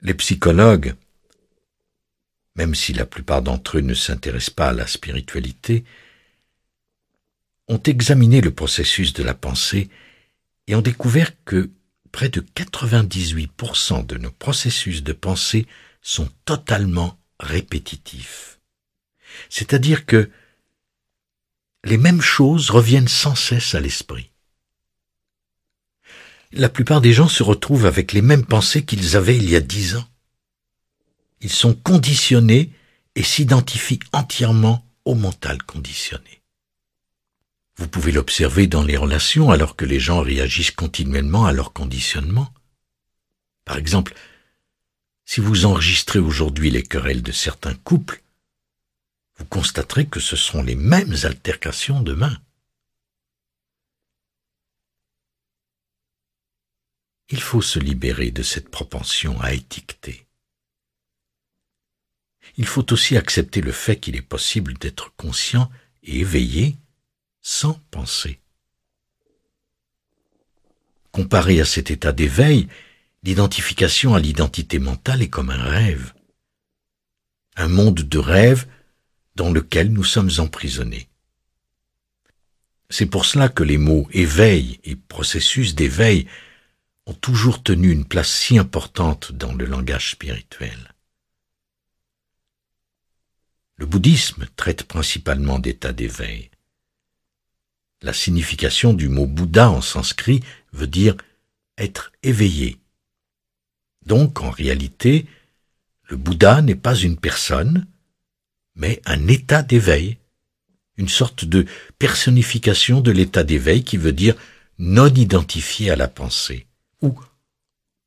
Les psychologues, même si la plupart d'entre eux ne s'intéressent pas à la spiritualité, ont examiné le processus de la pensée et ont découvert que près de 98% de nos processus de pensée sont totalement répétitifs. C'est-à-dire que les mêmes choses reviennent sans cesse à l'esprit. La plupart des gens se retrouvent avec les mêmes pensées qu'ils avaient il y a 10 ans. Ils sont conditionnés et s'identifient entièrement au mental conditionné. Vous pouvez l'observer dans les relations alors que les gens réagissent continuellement à leur conditionnement. Par exemple, si vous enregistrez aujourd'hui les querelles de certains couples, vous constaterez que ce seront les mêmes altercations demain. Il faut se libérer de cette propension à étiqueter. Il faut aussi accepter le fait qu'il est possible d'être conscient et éveillé sans penser. Comparé à cet état d'éveil, l'identification à l'identité mentale est comme un rêve. Un monde de rêve dans lequel nous sommes emprisonnés. C'est pour cela que les mots éveil et processus d'éveil ont toujours tenu une place si importante dans le langage spirituel. Le bouddhisme traite principalement d'état d'éveil. La signification du mot Bouddha en sanskrit veut dire être éveillé. Donc, en réalité, le Bouddha n'est pas une personne, mais un état d'éveil, une sorte de personnification de l'état d'éveil qui veut dire non identifié à la pensée, ou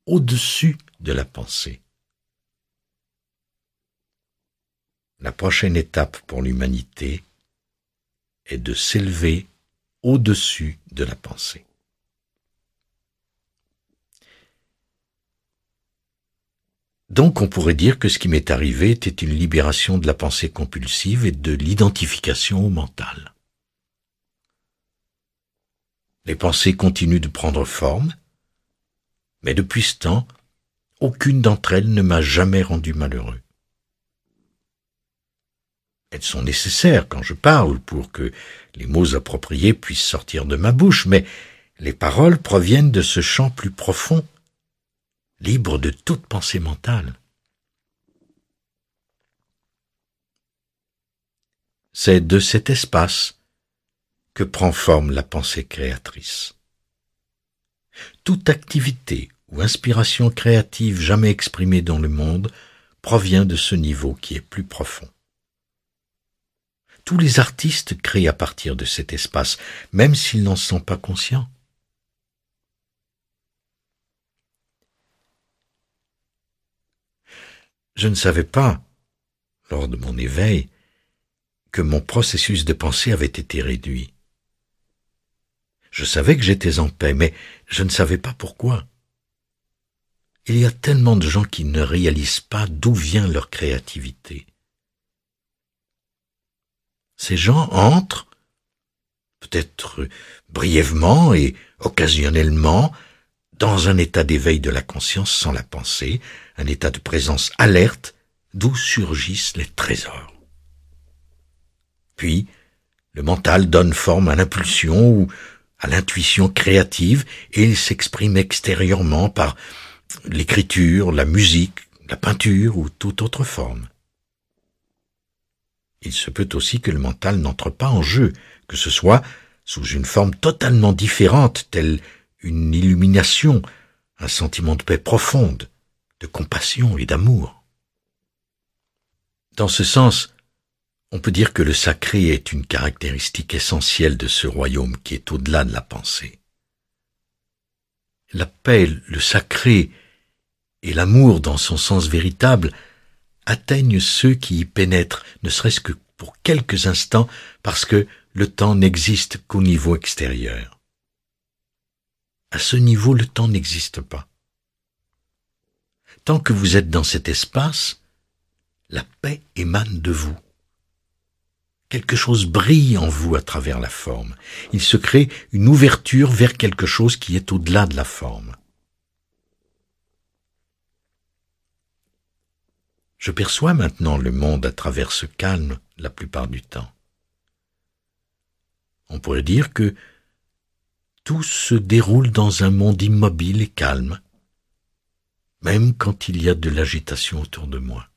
au-dessus de la pensée. La prochaine étape pour l'humanité est de s'élever au-dessus de la pensée. Donc on pourrait dire que ce qui m'est arrivé était une libération de la pensée compulsive et de l'identification au mental. Les pensées continuent de prendre forme, mais depuis ce temps, aucune d'entre elles ne m'a jamais rendu malheureux. Elles sont nécessaires quand je parle pour que les mots appropriés puissent sortir de ma bouche, mais les paroles proviennent de ce champ plus profond, libre de toute pensée mentale. C'est de cet espace que prend forme la pensée créatrice. Toute activité ou inspiration créative jamais exprimée dans le monde provient de ce niveau qui est plus profond. Tous les artistes créent à partir de cet espace, même s'ils n'en sont pas conscients. Je ne savais pas, lors de mon éveil, que mon processus de pensée avait été réduit. Je savais que j'étais en paix, mais je ne savais pas pourquoi. Il y a tellement de gens qui ne réalisent pas d'où vient leur créativité. Ces gens entrent, peut-être brièvement et occasionnellement, dans un état d'éveil de la conscience sans la pensée, un état de présence alerte d'où surgissent les trésors. Puis, le mental donne forme à l'impulsion ou à l'intuition créative et il s'exprime extérieurement par l'écriture, la musique, la peinture ou toute autre forme. Il se peut aussi que le mental n'entre pas en jeu, que ce soit sous une forme totalement différente, telle une illumination, un sentiment de paix profonde, de compassion et d'amour. Dans ce sens, on peut dire que le sacré est une caractéristique essentielle de ce royaume qui est au-delà de la pensée. La paix, le sacré et l'amour dans son sens véritable atteignent ceux qui y pénètrent, ne serait-ce que pour quelques instants, parce que le temps n'existe qu'au niveau extérieur. À ce niveau, le temps n'existe pas. Tant que vous êtes dans cet espace, la paix émane de vous. Quelque chose brille en vous à travers la forme. Il se crée une ouverture vers quelque chose qui est au-delà de la forme. Je perçois maintenant le monde à travers ce calme la plupart du temps. On pourrait dire que tout se déroule dans un monde immobile et calme, même quand il y a de l'agitation autour de moi.